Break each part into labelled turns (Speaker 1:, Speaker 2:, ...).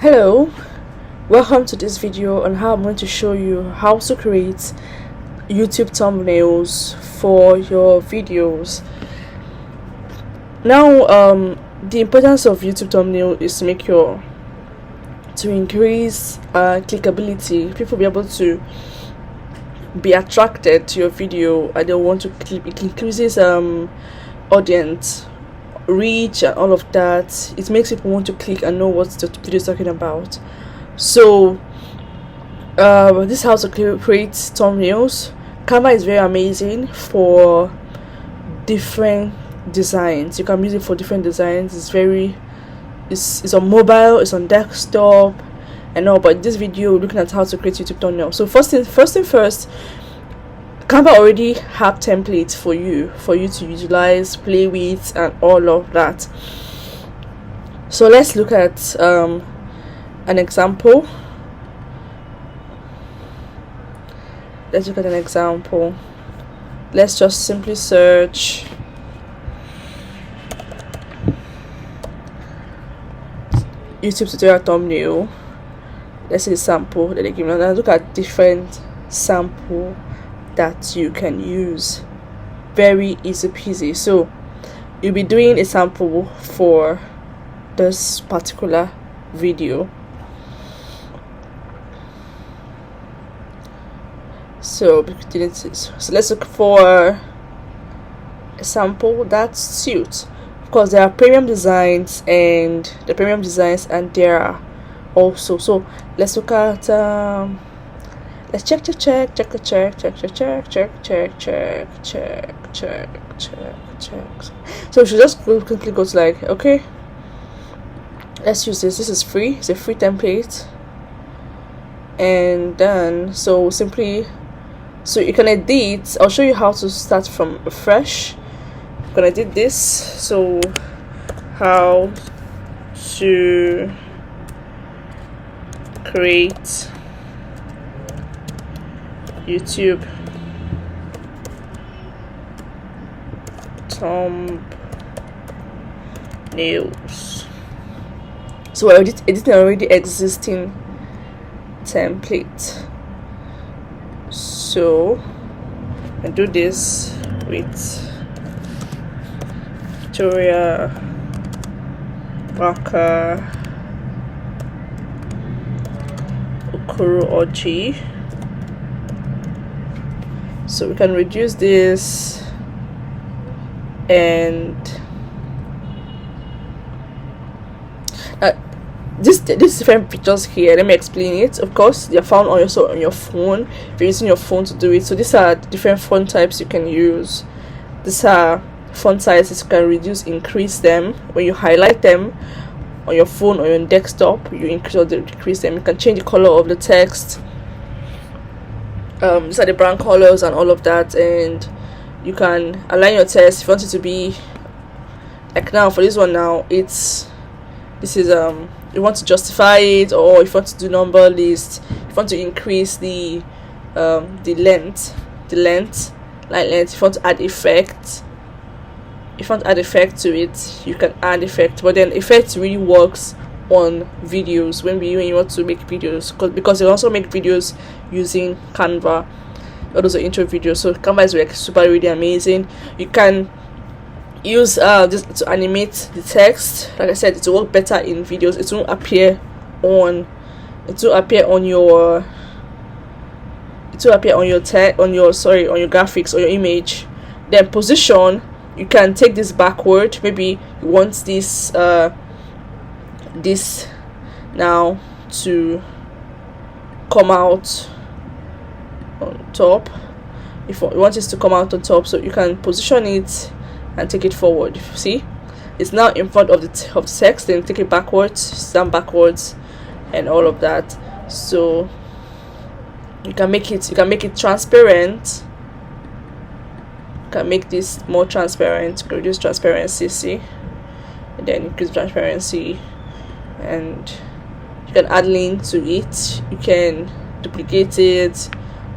Speaker 1: Hello, welcome to this video on how I'm going to show you how to create YouTube thumbnails for your videos. Now, the importance of YouTube thumbnail is to increase clickability. People be able to be attracted to your video and they want to click. It increases audience reach and all of that. It makes people want to click and know what the video is talking about. So this is how to create thumbnails. Canva is very amazing for different designs. You can use it for different designs. It's on mobile, it's on desktop and all. But this video we're looking at how to create YouTube thumbnail. So first thing first, Canva already have templates for you to utilize, play with and all of that. So let's look at an example. Let's just simply search YouTube tutorial thumbnail. Let's see the sample that they give me. Now look at different sample that you can use. Very easy peasy. So you'll be doing a sample for this particular video. So let's look for a sample that suits. Of course, there are premium designs and there are also. So let's look at let's check. So we should just quickly go to like, okay, let's use this. This is free. It's a free template. And then so you can edit. I'll show you how to start from fresh. I'm gonna edit this. So how to create YouTube thumbnails. So we're editing already existing template. So I do this with Victoria Waka Okoro Ochi. So we can reduce this and this different pictures here. Let me explain it. Of course, they're found also on your phone. If you're using your phone to do it. So these are different font types you can use. These are font sizes you can reduce, increase them. When you highlight them on your phone or your desktop, you increase or decrease them. You can change the color of the text. These are the brand colors and all of that, and you can align your text if you want it to be like now. For this one now, you want to justify it, or if you want to do number list, if you want to increase the length, line length, if you want to add effect. If you want to add effect to it, you can add effect. But then effect really works on videos when you want to make videos, because you also make videos using Canva. All those are intro videos. So Canva is like really amazing. You can use this to animate the text. Like I said, it will work better in videos. It won't appear on your graphics or your image. Then position, you can take this backward. Maybe you want this now to come out on top. If you want this to come out on top, so you can position it and take it forward. See, it's now in front of the text. Then take it backwards, stand backwards, and all of that. So you can make it transparent. You can make this more transparent. Reduce transparency. See, and then increase transparency. And you can add link to it. You can duplicate it.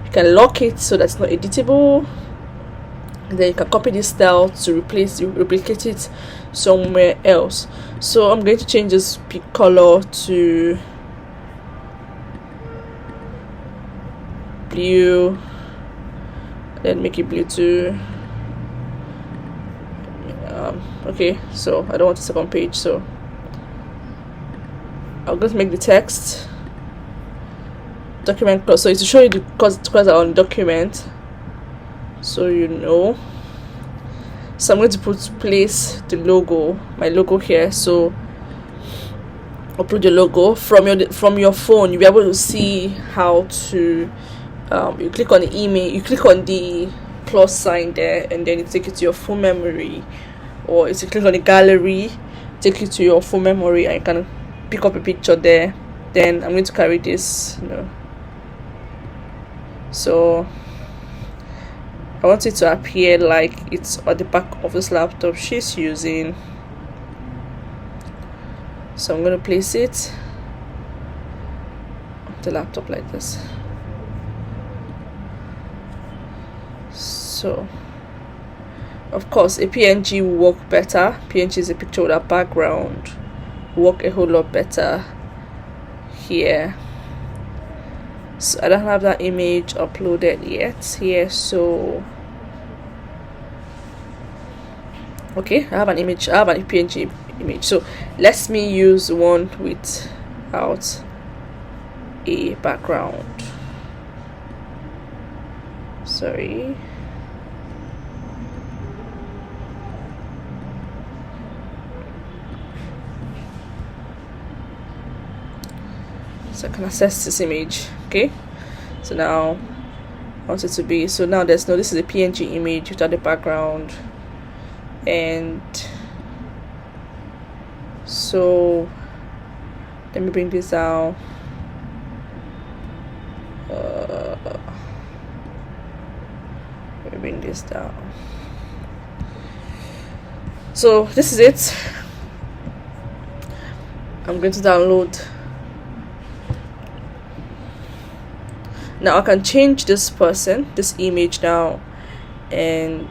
Speaker 1: You can lock it so that's not editable. And then you can copy this style to replicate it somewhere else. So I'm going to change this color to blue, then make it blue too. Okay, so I don't want a second page, so I'll just make the text document clause. So it's to show you the clause are on document, so you know. So I'm going to place the logo, my logo here. So upload your logo from your phone. You'll be able to see how to you click on the email, you click on the plus sign there, and then it takes you to your full memory. Or if you click on the gallery, take you to your full memory, and you can pick up a picture there. Then I'm going to carry this, so I want it to appear like it's at the back of this laptop she's using. So I'm going to place it on the laptop like this. So of course a PNG will work better. PNG is a picture with a background, work a whole lot better here. So I don't have that image uploaded yet here, so okay, I have an image, I have a PNG image, so let me use one without a background. Sorry. So I can access this image. Okay, so now I want it to be, so now this is a PNG image without the background, and so let me bring this down. Let me bring this down. So this is it. I'm going to download. Now I can change this image now, and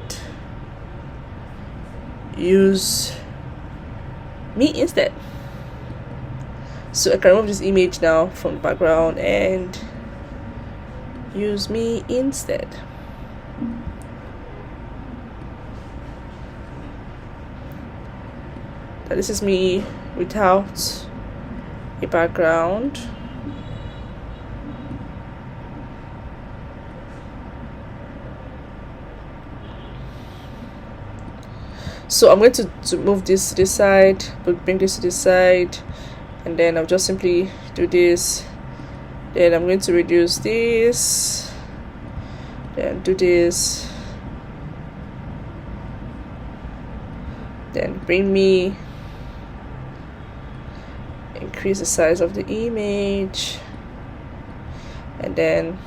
Speaker 1: use me instead. So I can remove this image now from the background and use me instead. Now this is me without a background. So I'm going to move this to this side, but bring this to this side, and then I'll just simply do this. Then I'm going to reduce this, then do this, then bring me, increase the size of the image, and then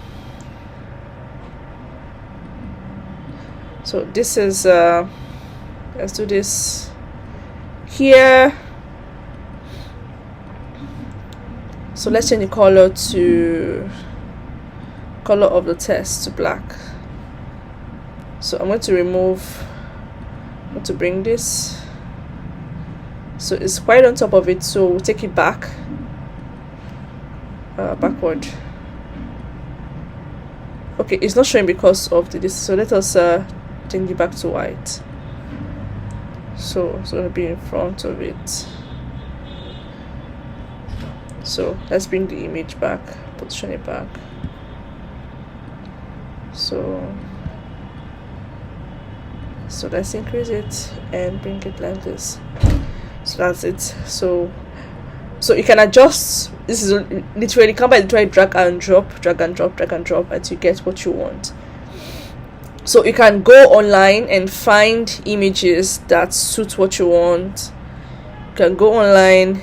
Speaker 1: so this is let's do this here. So let's change the color of the text to black. So I'm going to bring this, so it's quite on top of it, so we'll take it back, backward. Okay, it's not showing because of this, so let us change it back to white. So it's going to be in front of it. So let's bring the image back, position it back. So let's increase it and bring it like this. So that's it. So you can adjust. This is literally Canva is literally drag and drop until you get what you want. So you can go online and find images that suit what you want. You can go online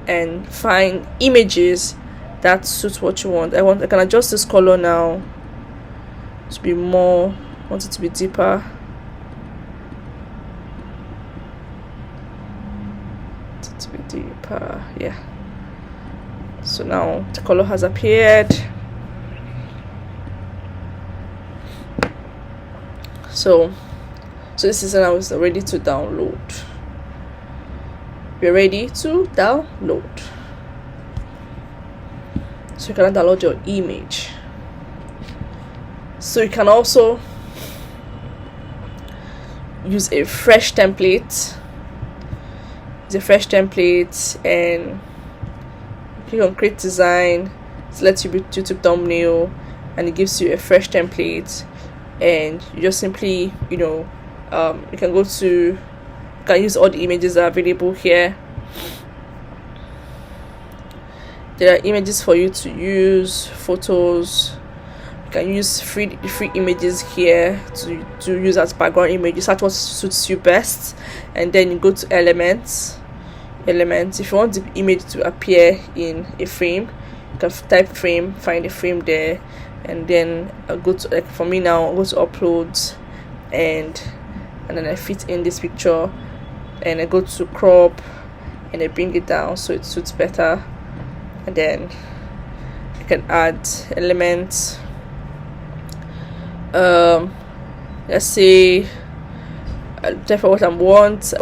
Speaker 1: and find images that suit what you want. I can adjust this color now to be more, I want it to be deeper. Yeah. So now the color has appeared. So this is now ready to download. We're ready to download. So you can download your image. So you can also use a fresh template. And click on create design. Select your YouTube thumbnail, and it gives you a fresh template. And you just simply, you can use all the images that are available here. There are images for you to use, photos. You can use free images here to use as background images. That's what suits you best. And then you go to elements. If you want the image to appear in a frame, you can type frame, find a frame there, and then I'll go to, like for me now, I'll go to uploads, and then I fit in this picture, and I go to crop, and I bring it down so it suits better. And then you can add elements. Let's say type for what I want.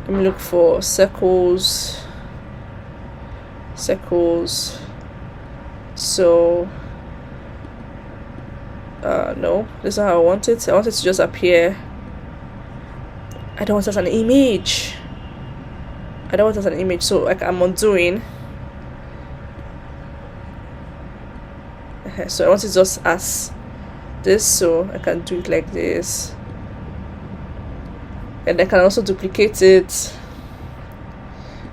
Speaker 1: Let me look for circles. So no, this is not how I want it. I want it to just appear. I don't want it as an image. So like I'm undoing. So I want it just as this, so I can do it like this, and I can also duplicate it,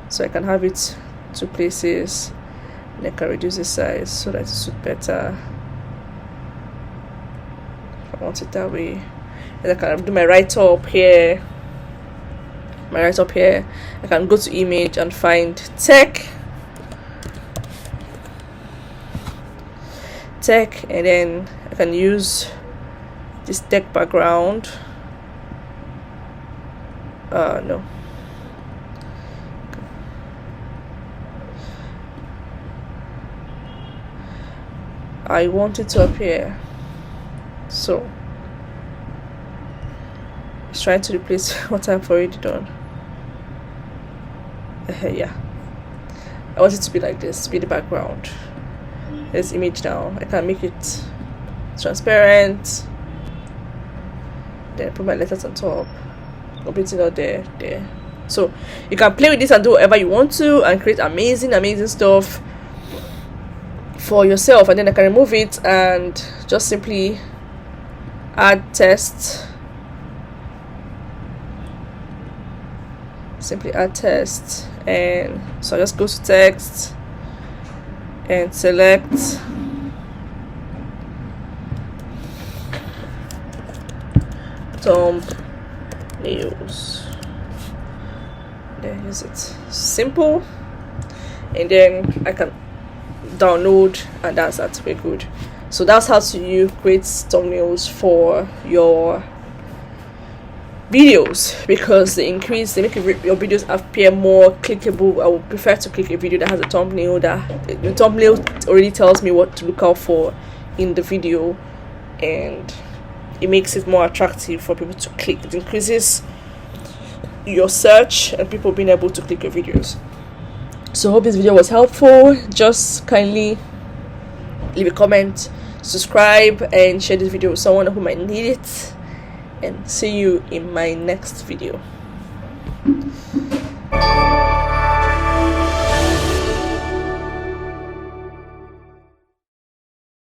Speaker 1: so I can have it 2 places, and I can reduce the size so that it suits better if I want it that way. And I can do my write-up here. I can go to image and find tech, and then I can use this tech background. No, I want it to appear, so it's trying to replace what I've already done. Yeah, I want it to be like this, to be the background. This image now, I can make it transparent, then put my letters on top, complete it out there. So you can play with this and do whatever you want to, and create amazing stuff for yourself. And then I can remove it and just simply add text. And so I just go to text and select thumbnails. Then use it. Simple. And then I can download, and that's that. We're good. So that's how you create thumbnails for your videos, because they make your videos appear more clickable. I would prefer to click a video that has a thumbnail, that the thumbnail already tells me what to look out for in the video, and it makes it more attractive for people to click. It increases your search and people being able to click your videos. So I hope this video was helpful. Just kindly leave a comment, subscribe, and share this video with someone who might need it. And see you in my next video.